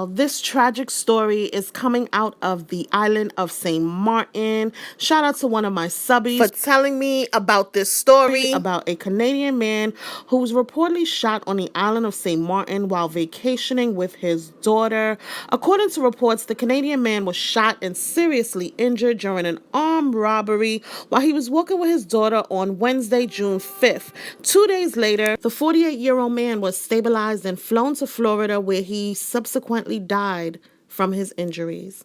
This tragic story is coming out of the island of St. Martin. Shout out to one of my subbies for telling me about this story about a Canadian man who was reportedly shot on the island of St. Martin while vacationing with his daughter. According to reports, the Canadian man was shot and seriously injured during an armed robbery while he was walking with his daughter on Wednesday, June 5th. 2 days later, the 48-year-old man was stabilized and flown to Florida, where he subsequently died from his injuries.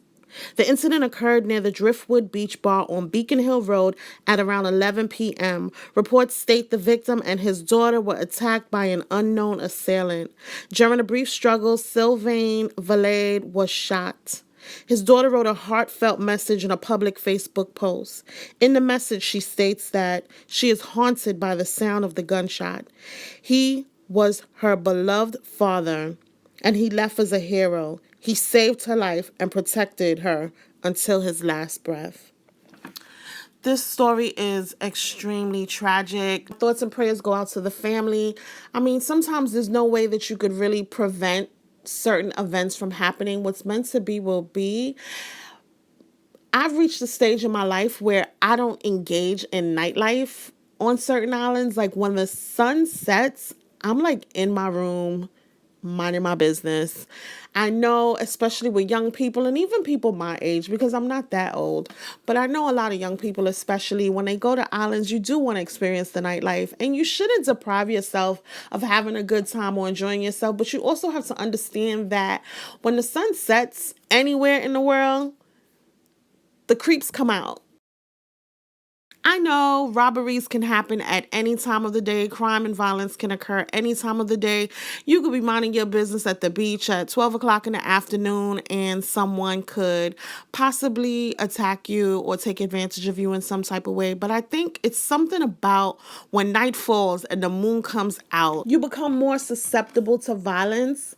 The incident occurred near the Driftwood Beach Bar on Beacon Hill Road at around 11 p.m. Reports state the victim and his daughter were attacked by an unknown assailant. During a brief struggle, Sylvain Valade was shot. His daughter wrote a heartfelt message in a public Facebook post. In the message, she states that she is haunted by the sound of the gunshot. He was her beloved father, and he left as a hero. He saved her life and protected her until his last breath. This story is extremely tragic. Thoughts and prayers go out to the family. I mean, sometimes there's no way that you could really prevent certain events from happening. What's meant to be will be. I've reached a stage in my life where I don't engage in nightlife on certain islands. Like when the sun sets, I'm like in my room, minding my business. I know, especially with young people and even people my age, because I'm not that old, but I know a lot of young people, especially when they go to islands, you do want to experience the nightlife, and you shouldn't deprive yourself of having a good time or enjoying yourself. But you also have to understand that when the sun sets anywhere in the world, the creeps come out. I know robberies can happen at any time of the day. Crime and violence can occur any time of the day. You could be minding your business at the beach at 12 o'clock in the afternoon and someone could possibly attack you or take advantage of you in some type of way. But I think it's something about when night falls and the moon comes out, you become more susceptible to violence.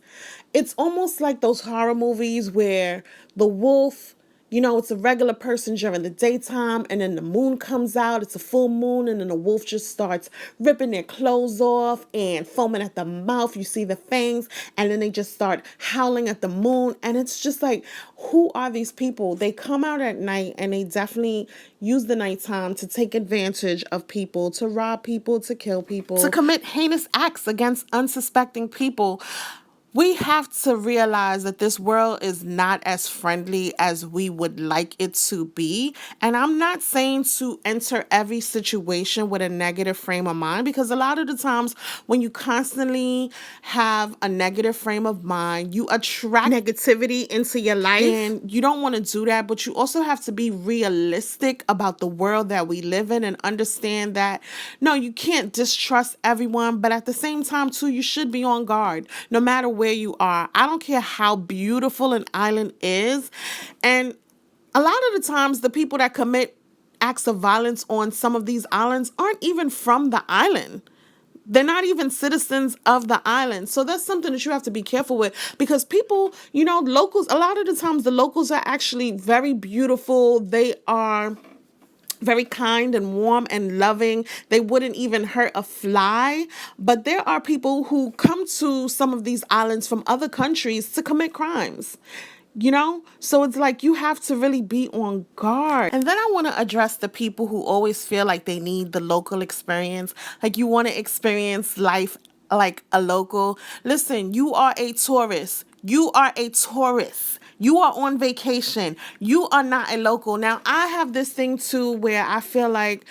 It's almost like those horror movies where the wolf, it's a regular person during the daytime, and then the moon comes out, it's a full moon, and then the wolf just starts ripping their clothes off and foaming at the mouth. You see the fangs, and then they just start howling at the moon, and it's just like, who are these people? They come out at night, and they definitely use the nighttime to take advantage of people, to rob people, to kill people, to commit heinous acts against unsuspecting people. We have to realize that this world is not as friendly as we would like it to be. And I'm not saying to enter every situation with a negative frame of mind, because a lot of the times when you constantly have a negative frame of mind, you attract negativity into your life, and you don't want to do that. But you also have to be realistic about the world that we live in and understand that, no, you can't distrust everyone. But at the same time, too, you should be on guard no matter where you are. I don't care how beautiful an island is. And a lot of the times the people that commit acts of violence on some of these islands aren't even from the island. They're not even citizens of the island. So that's something that you have to be careful with, because people, locals, a lot of the times the locals are actually very beautiful. They are very kind and warm and loving. They wouldn't even hurt a fly. But there are people who come to some of these islands from other countries to commit crimes. So it's like you have to really be on guard. And then I want to address the people who always feel like they need the local experience. Like you want to experience life like a local. Listen, you are a tourist. You are a tourist. You are on vacation. You are not a local. Now, I have this thing too where I feel like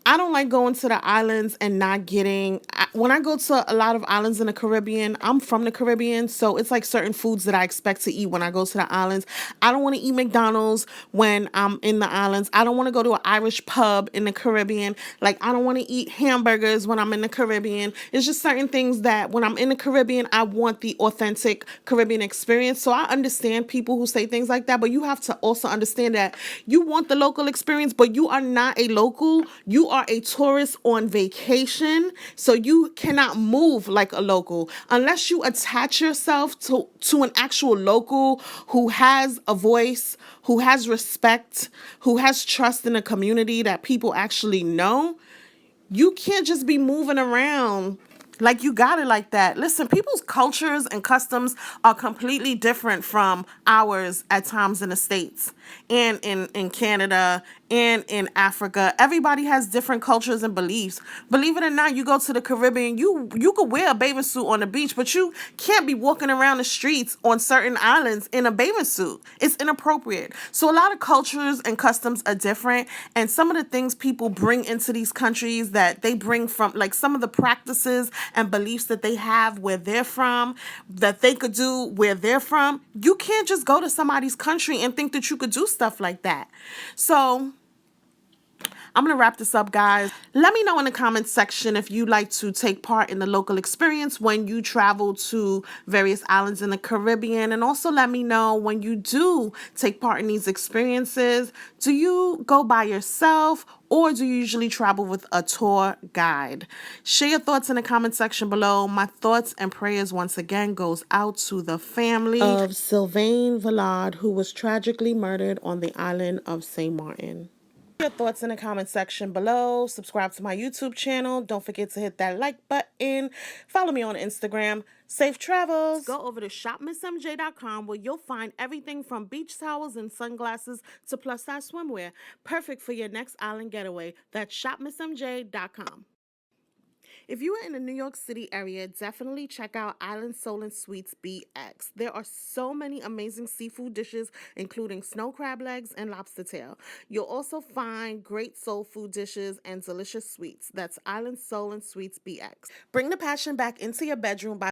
I don't like going to the islands and not getting, when I go to a lot of islands in the Caribbean, I'm from the Caribbean, so it's like certain foods that I expect to eat when I go to the islands. I don't want to eat McDonald's when I'm in the islands. I don't want to go to an Irish pub in the Caribbean. Like, I don't want to eat hamburgers when I'm in the Caribbean. It's just certain things that when I'm in the Caribbean, I want the authentic Caribbean experience. So I understand people who say things like that, but you have to also understand that you want the local experience, but you are not a local. You are a tourist on vacation, so you cannot move like a local unless you attach yourself to an actual local who has a voice, who has respect, who has trust in a community that people actually know. You can't just be moving around Like, you got it like that. Listen, people's cultures and customs are completely different from ours at times in the States and in Canada and in Africa. Everybody has different cultures and beliefs. Believe it or not, you go to the Caribbean, you could wear a bathing suit on the beach, but you can't be walking around the streets on certain islands in a bathing suit. It's inappropriate. So a lot of cultures and customs are different, and some of the things people bring into these countries that they bring from, like some of the practices and beliefs that they have where they're from, that they could do where they're from, you can't just go to somebody's country and think that you could do stuff like that. So I'm going to wrap this up, guys. Let me know in the comments section if you'd like to take part in the local experience when you travel to various islands in the Caribbean. And also let me know, when you do take part in these experiences, do you go by yourself or do you usually travel with a tour guide? Share your thoughts in the comment section below. My thoughts and prayers once again goes out to the family of Sylvain Valade, who was tragically murdered on the island of St. Martin. Your thoughts in the comment section below. Subscribe to my YouTube channel. Don't forget to hit that like button. Follow me on Instagram. Safe travels. Go over to shopmissmj.com, where you'll find everything from beach towels and sunglasses to plus size swimwear. Perfect for your next island getaway. That's shopmissmj.com. If you are in the New York City area, definitely check out Island Soul and Sweets BX. There are so many amazing seafood dishes, including snow crab legs and lobster tail. You'll also find great soul food dishes and delicious sweets. That's Island Soul and Sweets BX. Bring the passion back into your bedroom by